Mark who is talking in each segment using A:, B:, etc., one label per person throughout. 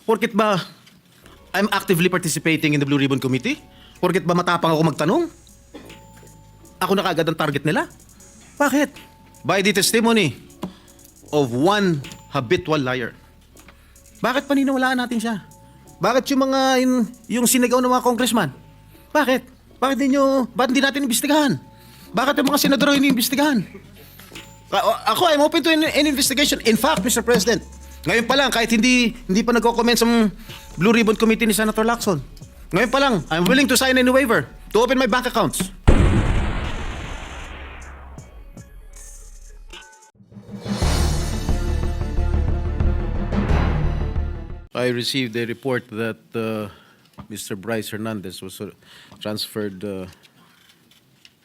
A: Porkit ba I'm actively participating in the Blue Ribbon Committee? Porkit ba matapang ako magtanong? Ako na kaagad ang target nila? Bakit? By the testimony of one habitual liar. Bakit paniniwalaan natin siya? Bakit yung mga yung sinigaw ng mga congressman? Bakit? Bakit hindi natin imbestigahan? Bakit yung mga senador iniimbestigahan? Ako, I'm open to an investigation. In fact, Mr. President, ngayon pa lang, kahit hindi pa nagko-comment sa Blue Ribbon Committee ni Senator Lacson, ngayon pa lang, I'm willing to sign any waiver to open my bank accounts. I received a report that Mr. Bryce Hernandez was transferred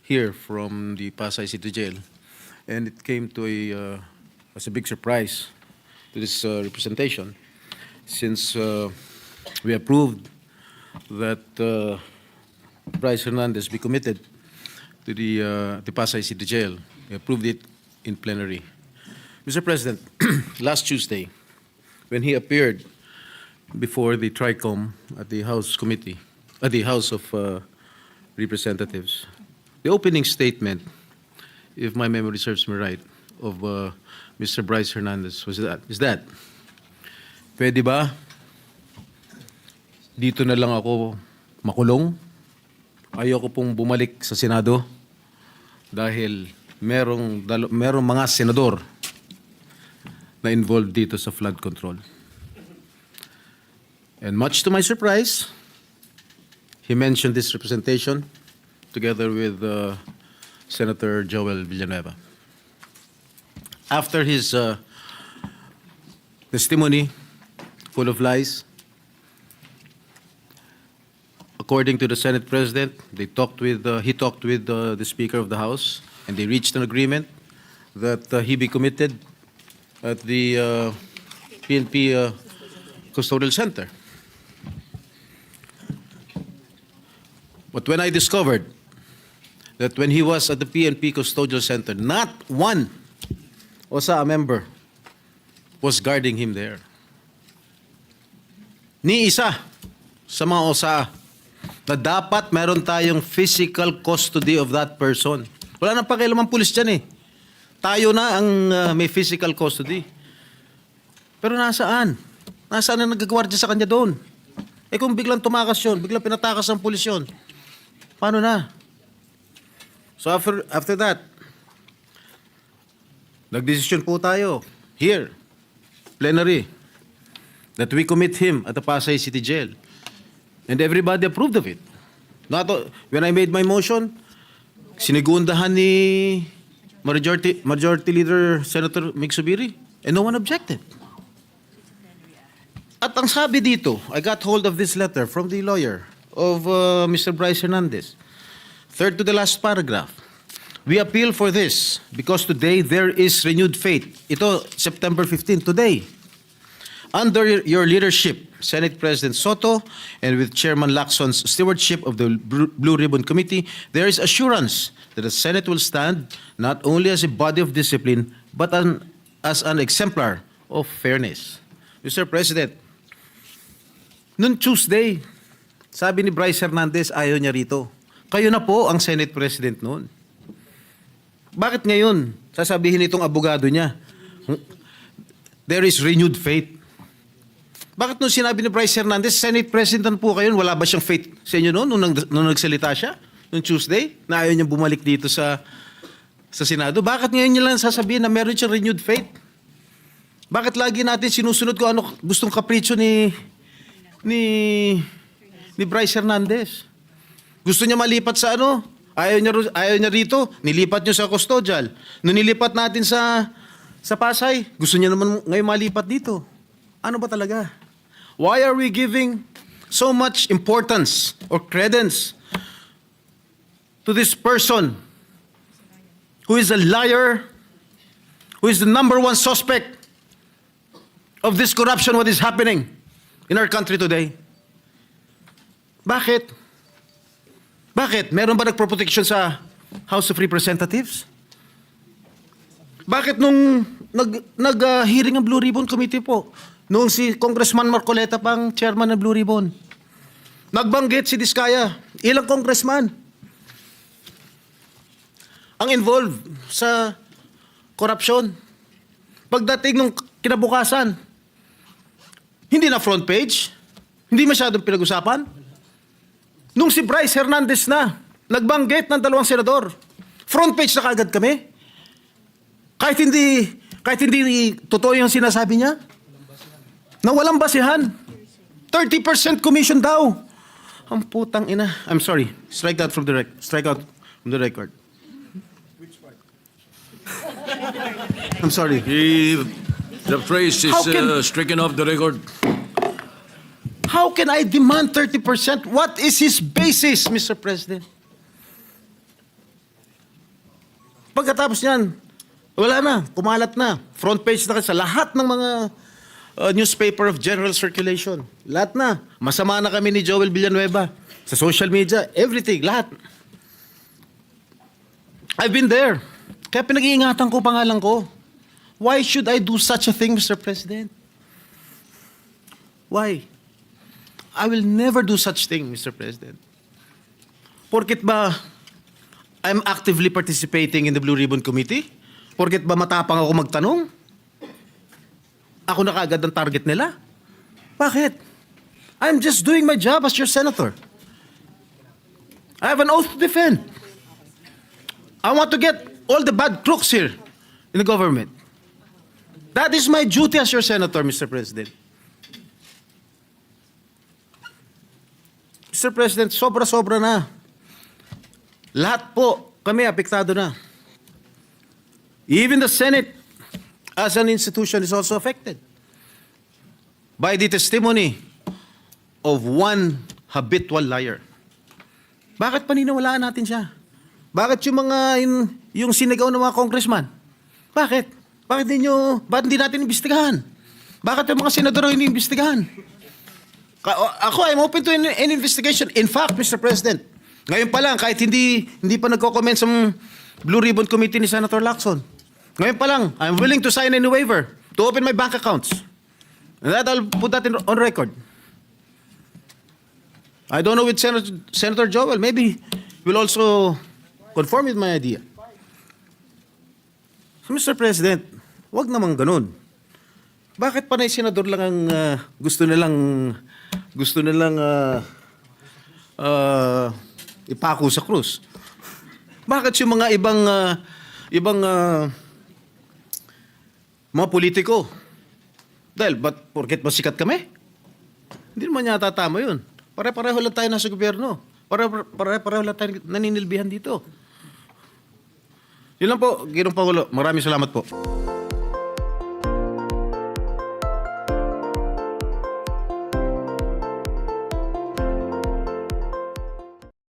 A: here from the Pasay City Jail, and it came to as a big surprise to this representation, since we approved that Bryce Hernandez be committed to the Pasay City Jail. We approved it in plenary. Mr. President, last Tuesday, when he appeared before the TRICOM at the House Committee, at the House of Representatives, the opening statement, if my memory serves me right, of Mr. Bryce Hernandez is that, pwede ba dito na lang ako makulong? Ayoko pong bumalik sa Senado dahil merong mga senador na involved dito sa flood control. And much to my surprise, he mentioned this representation together with Senator Joel Villanueva. After his testimony, full of lies, according to the Senate President, he talked with the Speaker of the House, and they reached an agreement that he be committed at the PNP Custodial Center. But when I discovered that when he was at the PNP Custodial Center, not one OSA member was guarding him there. Ni isa sa mga OSA na dapat meron tayong physical custody of that person. Wala nang pakialam ang pulis dyan eh. Tayo na ang may physical custody. Pero nasaan? Nasaan ang nagagwardya sa kanya doon? Eh kung biglang tumakas yun, biglang pinatakas ang pulis yun, paano na? So after that, nagdesisyon po tayo here, plenary, that we commit him at the Pasay City Jail. And everybody approved of it. When I made my motion, sinigundahan ni Majority Leader Senator Mig Zubiri, and no one objected. At ang sabi dito, I got hold of this letter from the lawyer of Mr. Bryce Hernandez. Third to the last paragraph. We appeal for this because today there is renewed faith. Ito, September 15, today. Under your leadership, Senate President Soto, and with Chairman Lacson's stewardship of the Blue Ribbon Committee, there is assurance that the Senate will stand not only as a body of discipline, but as an exemplar of fairness. Mr. President, noong Tuesday, sabi ni Bryce Hernandez, ayaw niya rito. Kayo na po ang Senate President noon. Bakit ngayon sasabihin itong abogado niya, there is renewed faith? Bakit nung sinabi ni Bryce Hernandez, Senate President po kayo, wala ba siyang faith sa inyo noon nung nagsalita siya? Noong Tuesday, na ayaw niyang bumalik dito sa Senado? Bakit ngayon niya lang sasabihin na meron siyang renewed faith? Bakit lagi natin sinusunod kung ano gustong kapritsyo ni Bryce Hernandez? Gusto niya malipat sa ano? Ayaw niya rito, nilipat niyo sa custodial. Nung nilipat natin sa Pasay, gusto niya naman ngayon malipat dito. Ano ba talaga? Why are we giving so much importance or credence to this person who is a liar, who is the number one suspect of this corruption, what is happening in our country today? Bakit? Bakit? Meron ba nagproprotection sa House of Representatives? Bakit nung nag-hearing ang Blue Ribbon Committee po, Noong si Congressman Marcoleta pang chairman ng Blue Ribbon. Nagbanggit si Diskaya. Ilang congressman ang involved sa korupsyon. Pagdating ng kinabukasan, hindi na front page, hindi masyadong pinag-usapan. Nung si Bryce Hernandez na, nagbanggit ng 2 senador, front page na kaagad kami. Kahit hindi totoo yung sinasabi niya, na walang basihan. 30% commission daw. Ang putang ina. I'm sorry. Strike out from the record. I'm sorry.
B: The phrase is
A: How can-
B: stricken off the record.
A: How can I demand 30%? What is his basis, Mr. President? Pagkatapos niyan, wala na, kumalat na. Front page na sa lahat ng mga newspaper of general circulation. Lahat na. Masama na kami ni Joel Villanueva. Sa social media, everything, lahat. I've been there. Kaya pinag-iingatan ko pangalan ko. Why should I do such a thing, Mr. President? Why? I will never do such thing, Mr. President. Porket ba I'm actively participating in the Blue Ribbon Committee? Porket ba matapang ako magtanong? Ako na kaagad ang target nila? Bakit? I'm just doing my job as your senator. I have an oath to defend. I want to get all the bad crooks here in the government. That is my duty as your senator, Mr. President. Mr. President, sobra-sobra na. Lahat po kami apektado na. Even the Senate as an institution is also affected by the testimony of one habitual liar. Bakit paniniwalaan natin siya? Bakit yung sinigaw ng mga congressman? Bakit? Bakit hindi natin imbestigahan? Bakit yung mga senador hindi imbestigahan? Ako, I'm open to an investigation. In fact, Mr. President, ngayon pa lang, kahit hindi pa nagko-comment sa Blue Ribbon Committee ni Senator Lacson, ngayon pa lang, I'm willing to sign any waiver to open my bank accounts. And that I'll put that on record. I don't know with Senator Joel. Maybe will also conform with my idea. So, Mr. President, wag namang ganun. Bakit panay senador lang ang gusto nilang ipako sa krus? Bakit yung mga ibang mga politiko? Dahil, porket masikat kami? Hindi naman yata tama yun. Pare-pareho lang tayo nasa gobyerno. Pare-pareho lang tayo naninilbihan dito. Yun lang po, Ginoong Pangulo. Maraming salamat po.